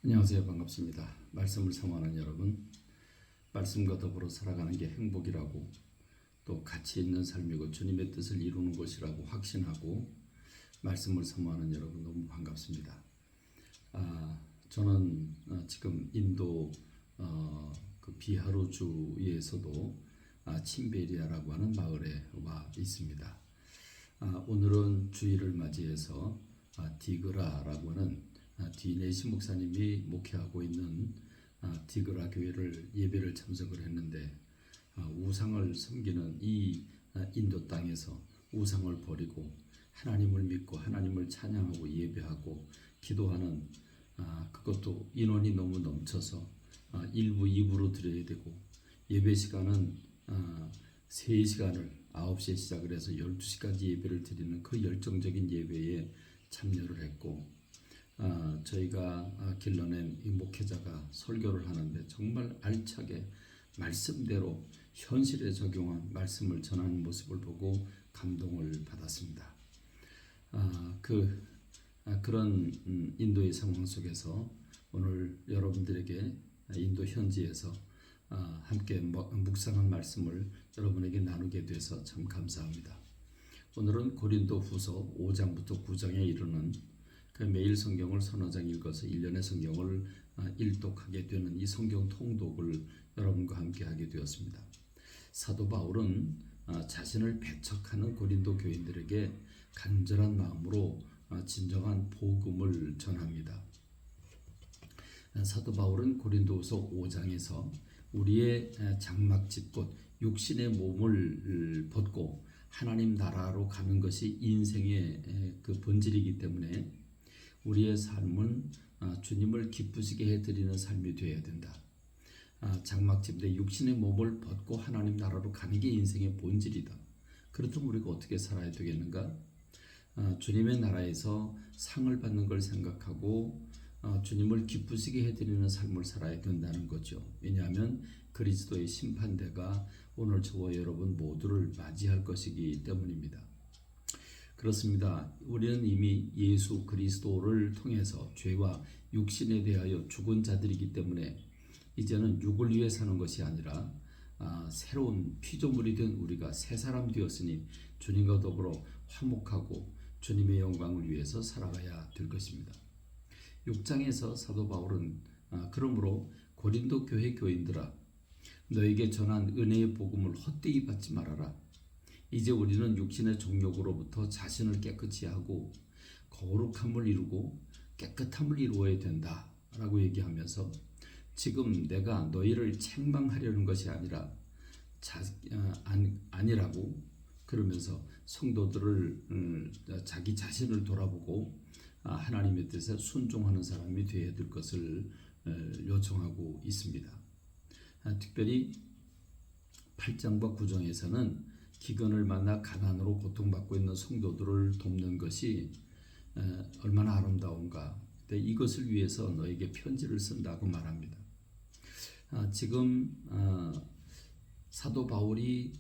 안녕하세요. 반갑습니다. 말씀을 사모하는 여러분, 말씀과 더불어 살아가는 게 행복이라고, 또 가치 있는 삶이고 주님의 뜻을 이루는 것이라고 확신하고 말씀을 사모하는 여러분 너무 반갑습니다. 저는 지금 인도 그 비하루주에서도 침베리아라고 하는 마을에 와 있습니다. 오늘은 주일을 맞이해서 디그라라고 하는 디네시 목사님이 목회하고 있는 디그라 교회를 예배를 참석을 했는데, 우상을 섬기는 이 인도 땅에서 우상을 버리고 하나님을 믿고 하나님을 찬양하고 예배하고 기도하는, 그것도 인원이 너무 넘쳐서 1부 2부로 드려야 되고, 예배 시간은 3시간을 9시에 시작을 해서 12시까지 예배를 드리는 그 열정적인 예배에 참여를 했고, 저희가 길러낸 이 목회자가 설교를 하는데 정말 알차게 말씀대로 현실에 적용한 말씀을 전하는 모습을 보고 감동을 받았습니다. 그런 인도의 상황 속에서 오늘 여러분들에게 인도 현지에서 함께 묵상한 말씀을 여러분에게 나누게 돼서 참 감사합니다. 오늘은 고린도 후서 5장부터 9장에 이르는 매일 성경을 서너 장 읽어서 1년의 성경을 일독하게 되는 이 성경 통독을 여러분과 함께 하게 되었습니다. 사도 바울은 자신을 배척하는 고린도 교인들에게 간절한 마음으로 진정한 복음을 전합니다. 사도 바울은 고린도후서 5장에서 우리의 장막집 곧 육신의 몸을 벗고 하나님 나라로 가는 것이 인생의 그 본질이기 때문에 우리의 삶은 주님을 기쁘시게 해드리는 삶이 되어야 된다. 장막집 내 육신의 몸을 벗고 하나님 나라로 가는 게 인생의 본질이다. 그렇다면 우리가 어떻게 살아야 되겠는가? 주님의 나라에서 상을 받는 걸 생각하고 주님을 기쁘시게 해드리는 삶을 살아야 된다는 거죠. 왜냐하면 그리스도의 심판대가 오늘 저와 여러분 모두를 맞이할 것이기 때문입니다. 그렇습니다. 우리는 이미 예수 그리스도를 통해서 죄와 육신에 대하여 죽은 자들이기 때문에 이제는 육을 위해 사는 것이 아니라 새로운 피조물이 된 우리가 새 사람 되었으니 주님과 더불어 화목하고 주님의 영광을 위해서 살아가야 될 것입니다. 6장에서 사도 바울은 그러므로 고린도 교회 교인들아, 너에게 전한 은혜의 복음을 헛되이 받지 말아라. 이제 우리는 육신의 정욕으로부터 자신을 깨끗이 하고 거룩함을 이루고 깨끗함을 이루어야 된다 라고 얘기하면서, 지금 내가 너희를 책망하려는 것이 아니라고 그러면서 성도들을 자기 자신을 돌아보고 하나님의 뜻에 순종하는 사람이 되어야 될 것을 요청하고 있습니다. 특별히 8장과 9장에서는 기근을 만나 가난으로 고통받고 있는 성도들을 돕는 것이 얼마나 아름다운가. 이것을 위해서 너에게 편지를 쓴다고 말합니다. 지금 사도 바울이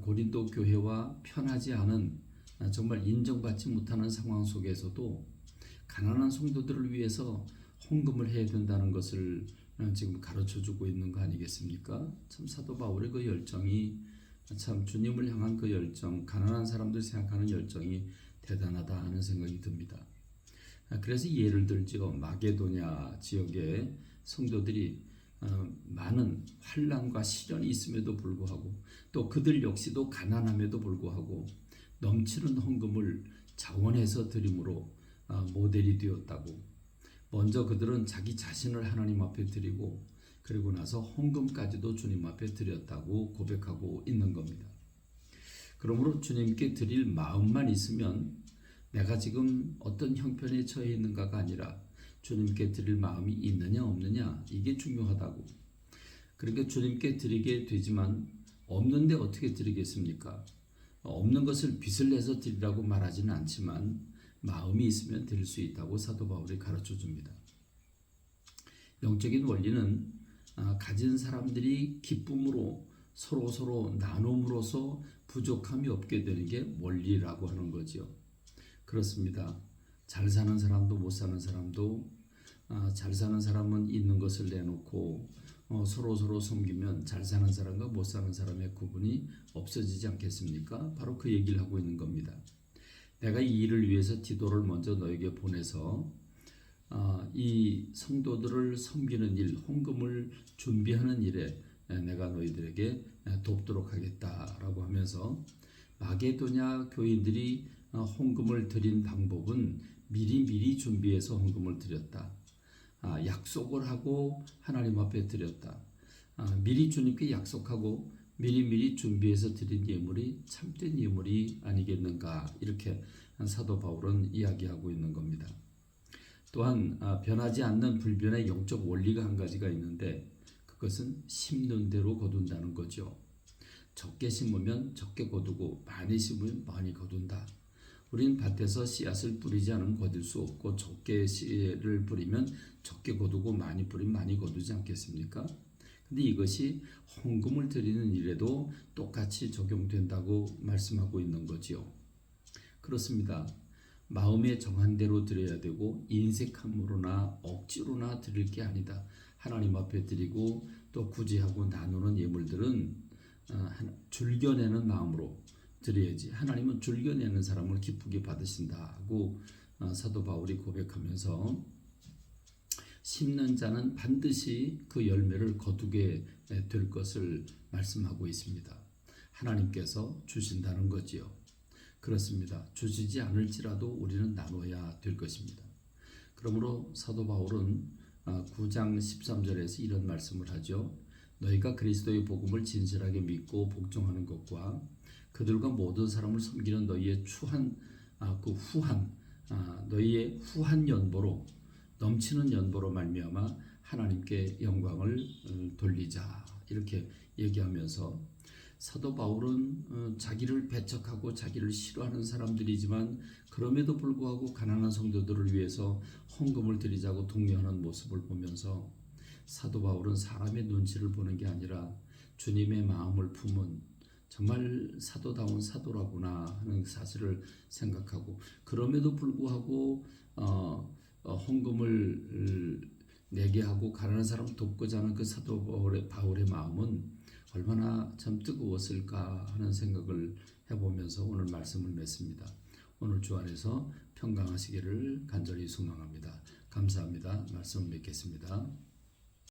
고린도 교회와 편하지 않은, 정말 인정받지 못하는 상황 속에서도 가난한 성도들을 위해서 헌금을 해야 된다는 것을 지금 가르쳐주고 있는 거 아니겠습니까? 참 사도 바울의 그 열정이, 참 주님을 향한 그 열정, 가난한 사람들 생각하는 열정이 대단하다 하는 생각이 듭니다. 그래서 예를 들죠. 마게도냐 지역의 성도들이 많은 환난과 시련이 있음에도 불구하고, 또 그들 역시도 가난함에도 불구하고 넘치는 헌금을 자원해서 드림으로 모델이 되었다고. 먼저 그들은 자기 자신을 하나님 앞에 드리고 그리고 나서 헌금까지도 주님 앞에 드렸다고 고백하고 있는 겁니다. 그러므로 주님께 드릴 마음만 있으면, 내가 지금 어떤 형편에 처해 있는가가 아니라 주님께 드릴 마음이 있느냐 없느냐, 이게 중요하다고. 그러니까 주님께 드리게 되지만 없는데 어떻게 드리겠습니까? 없는 것을 빚을 내서 드리라고 말하지는 않지만 마음이 있으면 드릴 수 있다고 사도 바울이 가르쳐 줍니다. 영적인 원리는 가진 사람들이 기쁨으로 서로 나눔으로써 부족함이 없게 되는 게 원리라고 하는 거죠. 그렇습니다. 잘 사는 사람도 못 사는 사람도 잘 사는 사람은 있는 것을 내놓고 서로 섬기면 잘 사는 사람과 못 사는 사람의 구분이 없어지지 않겠습니까? 바로 그 얘기를 하고 있는 겁니다. 내가 이 일을 위해서 디도를 먼저 너에게 보내서 이 성도들을 섬기는 일, 헌금을 준비하는 일에 내가 너희들에게 돕도록 하겠다라고 하면서 마게도냐 교인들이 헌금을 드린 방법은 미리 준비해서 헌금을 드렸다. 약속을 하고 하나님 앞에 드렸다. 미리 주님께 약속하고 미리 준비해서 드린 예물이 참된 예물이 아니겠는가, 이렇게 사도 바울은 이야기하고 있는 겁니다. 또한 변하지 않는 불변의 영적 원리가 한 가지가 있는데 그것은 심는 대로 거둔다는 거죠. 적게 심으면 적게 거두고 많이 심으면 많이 거둔다. 우린 밭에서 씨앗을 뿌리지 않으면 거둘 수 없고 적게 씨를 뿌리면 적게 거두고 많이 뿌리면 많이 거두지 않겠습니까? 근데 이것이 헌금을 드리는 일에도 똑같이 적용된다고 말씀하고 있는 거지요. 그렇습니다. 마음에 정한 대로 드려야 되고 인색함으로나 억지로나 드릴 게 아니다. 하나님 앞에 드리고 또 구제하고 나누는 예물들은 즐겨내는 마음으로 드려야지. 하나님은 즐겨내는 사람을 기쁘게 받으신다고 사도 바울이 고백하면서 심는 자는 반드시 그 열매를 거두게 될 것을 말씀하고 있습니다. 하나님께서 주신다는 거지요. 그렇습니다. 주시지 않을지라도 우리는 나눠야 될 것입니다. 그러므로 사도 바울은 9장 13절에서 이런 말씀을 하죠. 너희가 그리스도의 복음을 진실하게 믿고 복종하는 것과 그들과 모든 사람을 섬기는 너희의 너희의 후한 연보로 넘치는 연보로 말미암아 하나님께 영광을 돌리자, 이렇게 얘기하면서 사도 바울은 자기를 배척하고 자기를 싫어하는 사람들이지만 그럼에도 불구하고 가난한 성도들을 위해서 헌금을 드리자고 독려하는 모습을 보면서 사도 바울은 사람의 눈치를 보는 게 아니라 주님의 마음을 품은 정말 사도다운 사도라구나 하는 사실을 생각하고, 그럼에도 불구하고 헌금을 내게 하고 가난한 사람 돕고자 하는 그 사도 바울의 마음은 얼마나 참 뜨거웠을까 하는 생각을 해보면서 오늘 말씀을 맺습니다. 오늘 주 안에서 평강하시기를 간절히 소망합니다. 감사합니다. 말씀 맺겠습니다.